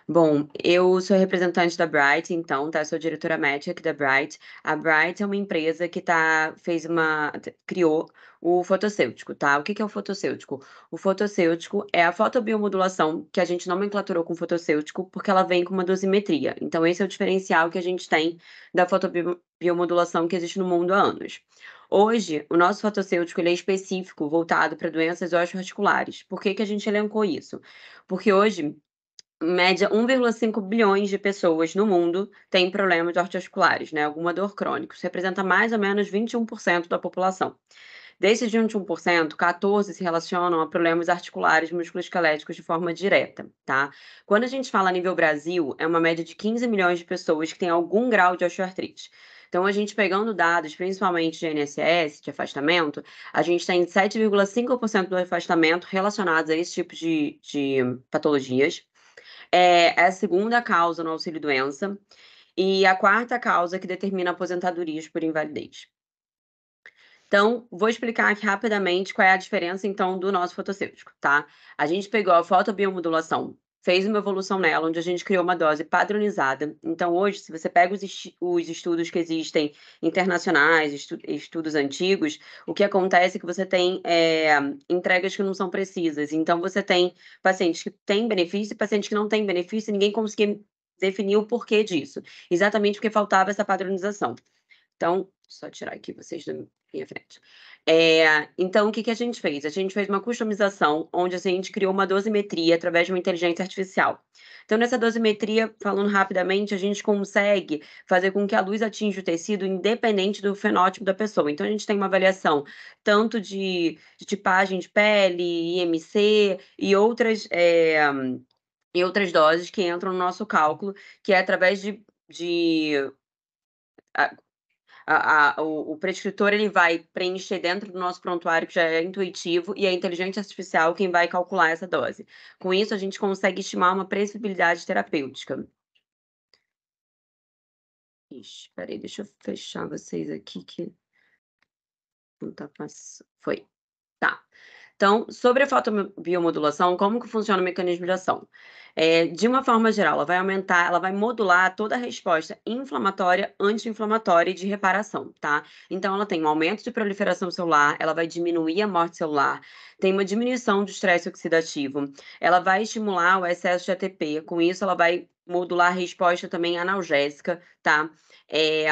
Bom, eu sou representante da Bright, então, tá? Eu sou diretora médica aqui da Bright. A Bright é uma empresa que criou o fotossêutico, tá? O que que é o fotossêutico? O fotossêutico é a fotobiomodulação, que a gente nomenclaturou com fotossêutico, porque ela vem com uma dosimetria. Então, esse é o diferencial que a gente tem da fotobiomodulação que existe no mundo há anos. Hoje, o nosso fotossêutico ele é específico, voltado para doenças osteoarticulares. Por que que a gente elencou isso? Porque hoje em média, 1,5 bilhões de pessoas no mundo têm problemas osteoarticulares, né, alguma dor crônica. Isso representa mais ou menos 21% da população. Desses 21%, 14 se relacionam a problemas articulares musculoesqueléticos de forma direta, tá? Quando a gente fala a nível Brasil, é uma média de 15 milhões de pessoas que têm algum grau de osteoartrite. Então, a gente pegando dados, principalmente de INSS, de afastamento, a gente tem 7,5% do afastamento relacionados a esse tipo de patologias. É a segunda causa no auxílio-doença e a quarta causa que determina aposentadorias por invalidez. Então, vou explicar aqui rapidamente qual é a diferença, então, do nosso fotossêutico, tá? A gente pegou a fotobiomodulação, fez uma evolução nela, onde a gente criou uma dose padronizada. Então, hoje, se você pega os estudos que existem internacionais, estudos antigos, o que acontece é que você tem entregas que não são precisas. Então, você tem pacientes que têm benefício e pacientes que não têm benefício, e ninguém conseguia definir o porquê disso. Exatamente porque faltava essa padronização. Então, só tirar aqui vocês da minha frente. Então, o que que a gente fez? A gente fez uma customização, onde a gente criou uma dosimetria através de uma inteligência artificial. Então, nessa dosimetria, falando rapidamente, a gente consegue fazer com que a luz atinja o tecido independente do fenótipo da pessoa. Então, a gente tem uma avaliação tanto de tipagem de pele, IMC e outras doses que entram no nosso cálculo, que é através de o prescritor ele vai preencher dentro do nosso prontuário, que já é intuitivo, e é a inteligência artificial quem vai calcular essa dose. Com isso, a gente consegue estimar uma previsibilidade terapêutica. Ixi, espera aí, deixa eu fechar vocês aqui que não tá passando. Foi. Tá. Então, sobre a fotobiomodulação, como que funciona o mecanismo de ação? De uma forma geral, ela vai modular toda a resposta inflamatória, anti-inflamatória e de reparação, tá? Então, ela tem um aumento de proliferação celular, ela vai diminuir a morte celular, tem uma diminuição do estresse oxidativo, ela vai estimular o excesso de ATP, com isso ela vai modular a resposta também analgésica, tá? É,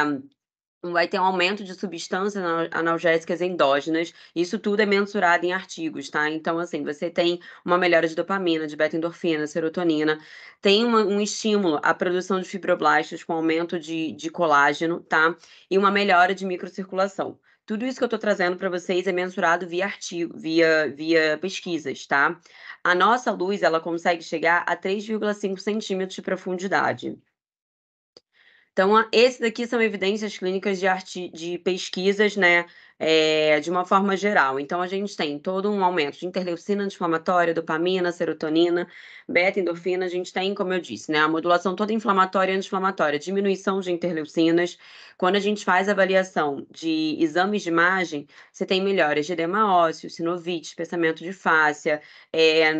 Vai ter um aumento de substâncias analgésicas endógenas, isso tudo é mensurado em artigos, tá? Então, assim, você tem uma melhora de dopamina, de beta-endorfina, serotonina, tem um estímulo à produção de fibroblastos com aumento de colágeno, tá? E uma melhora de microcirculação. Tudo isso que eu tô trazendo para vocês é mensurado via artigo, via pesquisas, tá? A nossa luz, ela consegue chegar a 3,5 centímetros de profundidade. Então, esse daqui são evidências clínicas de pesquisas, né, de uma forma geral. Então, a gente tem todo um aumento de interleucina anti-inflamatória, dopamina, serotonina, beta-endorfina. A gente tem, como eu disse, né, a modulação toda inflamatória e anti-inflamatória, diminuição de interleucinas. Quando a gente faz avaliação de exames de imagem, você tem melhoras de edema ósseo, sinovite, espessamento de fáscia,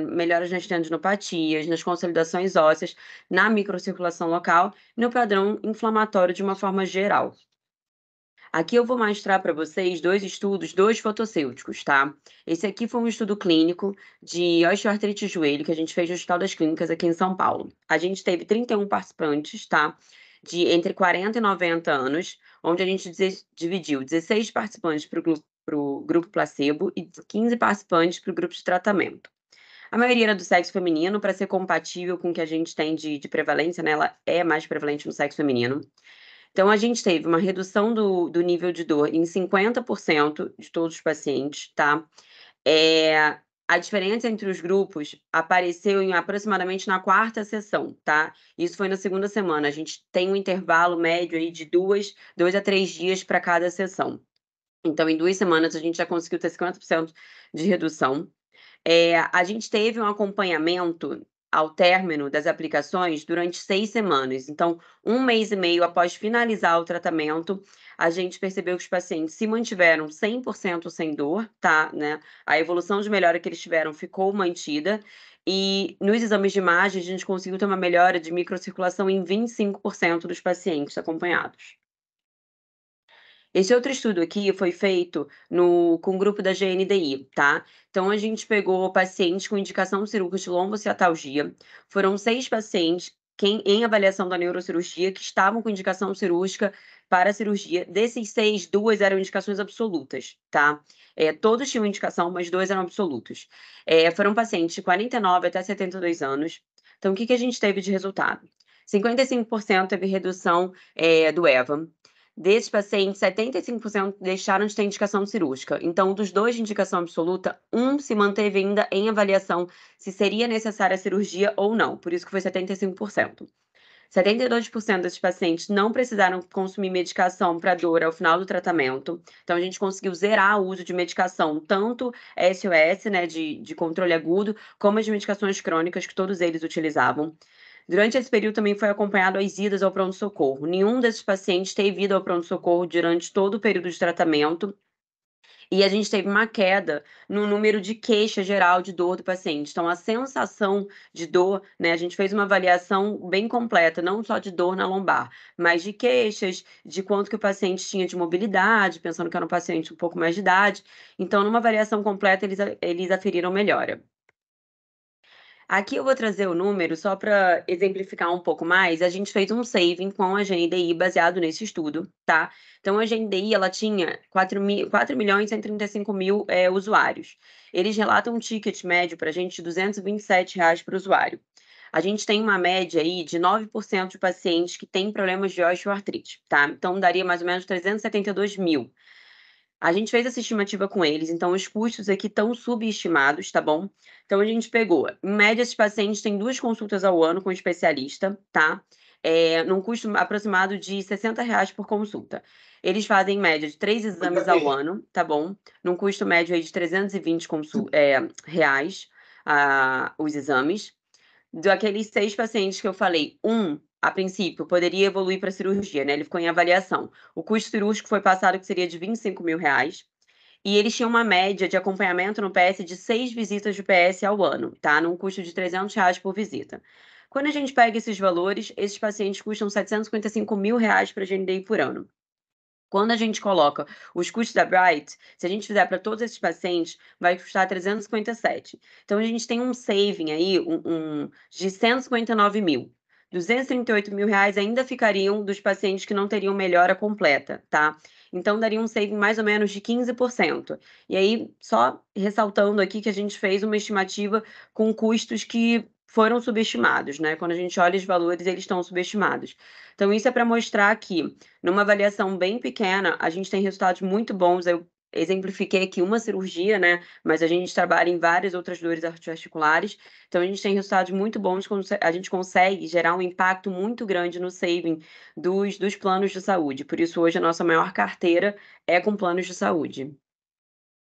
melhoras nas tendinopatias, nas consolidações ósseas, na microcirculação local no padrão inflamatório de uma forma geral. Aqui eu vou mostrar para vocês dois estudos, dois fotossêuticos, tá? Esse aqui foi um estudo clínico de osteoartrite de joelho que a gente fez no Hospital das Clínicas aqui em São Paulo. A gente teve 31 participantes, tá? De entre 40 e 90 anos, onde a gente dividiu 16 participantes para o grupo placebo e 15 participantes para o grupo de tratamento. A maioria era do sexo feminino, para ser compatível com o que a gente tem de prevalência, né, ela é mais prevalente no sexo feminino. Então, a gente teve uma redução do nível de dor em 50% de todos os pacientes, tá? A diferença entre os grupos apareceu em aproximadamente na quarta sessão, tá? Isso foi na segunda semana. A gente tem um intervalo médio aí de 2 a 3 dias para cada sessão. Então, em 2 semanas, a gente já conseguiu ter 50% de redução. A gente teve um acompanhamento ao término das aplicações durante 6 semanas. Então, 1 mês e meio após finalizar o tratamento, a gente percebeu que os pacientes se mantiveram 100% sem dor, tá, né? A evolução de melhora que eles tiveram ficou mantida e nos exames de imagem a gente conseguiu ter uma melhora de microcirculação em 25% dos pacientes acompanhados. Esse outro estudo aqui foi feito com o grupo da GNDI, tá? Então, a gente pegou pacientes com indicação cirúrgica de lombociatalgia. Foram 6 pacientes em avaliação da neurocirurgia que estavam com indicação cirúrgica para a cirurgia. Desses 6, 2 eram indicações absolutas, tá? Todos tinham indicação, mas 2 eram absolutos. Foram pacientes de 49 até 72 anos. Então, o que que a gente teve de resultado? 55% teve redução, do EVA. Desses pacientes, 75% deixaram de ter indicação cirúrgica. Então, dos 2 de indicação absoluta, um se manteve ainda em avaliação se seria necessária a cirurgia ou não, por isso que foi 75%. 72% desses pacientes não precisaram consumir medicação para dor ao final do tratamento. Então, a gente conseguiu zerar o uso de medicação, tanto SOS, né, de controle agudo, como as medicações crônicas que todos eles utilizavam. Durante esse período também foi acompanhado as idas ao pronto-socorro. Nenhum desses pacientes teve ido ao pronto-socorro durante todo o período de tratamento. E a gente teve uma queda no número de queixa geral de dor do paciente. Então, a sensação de dor, né, a gente fez uma avaliação bem completa, não só de dor na lombar, mas de queixas, de quanto que o paciente tinha de mobilidade, pensando que era um paciente um pouco mais de idade. Então, numa avaliação completa, eles aferiram melhora. Aqui eu vou trazer o número só para exemplificar um pouco mais. A gente fez um saving com a GNDI baseado nesse estudo, tá? Então a GNDI ela tinha 4.135.000 usuários. Eles relatam um ticket médio para a gente de R$ 227 por usuário. A gente tem uma média aí de 9% de pacientes que têm problemas de osteoartrite, tá? Então daria mais ou menos 372 mil. A gente fez essa estimativa com eles, então os custos aqui estão subestimados, tá bom? Então a gente pegou, em média, esses pacientes têm 2 consultas ao ano com o especialista, tá? Num custo aproximado de R$ 60 por consulta. Eles fazem em média de 3 exames ao ano, tá bom? Num custo médio aí de 320 reais, os exames. Daqueles 6 pacientes que eu falei, a princípio, poderia evoluir para cirurgia, né, ele ficou em avaliação. O custo cirúrgico foi passado que seria de R$ 25.000, e eles tinham uma média de acompanhamento no PS de 6 visitas de PS ao ano, tá, num custo de R$ 300 por visita. Quando a gente pega esses valores, esses pacientes custam R$ 755.000 para a GNDI por ano. Quando a gente coloca os custos da Bright, se a gente fizer para todos esses pacientes, vai custar 357. Então a gente tem um saving aí, de 159 mil. 238 mil reais ainda ficariam dos pacientes que não teriam melhora completa, tá? Então daria um saving mais ou menos de 15%. E aí, só ressaltando aqui que a gente fez uma estimativa com custos que foram subestimados, né? Quando a gente olha os valores, eles estão subestimados. Então, isso é para mostrar que numa avaliação bem pequena, a gente tem resultados muito bons. Eu exemplifiquei aqui uma cirurgia, né, mas a gente trabalha em várias outras dores articulares, então a gente tem resultados muito bons quando a gente consegue gerar um impacto muito grande no saving dos planos de saúde. Por isso, hoje, a nossa maior carteira é com planos de saúde.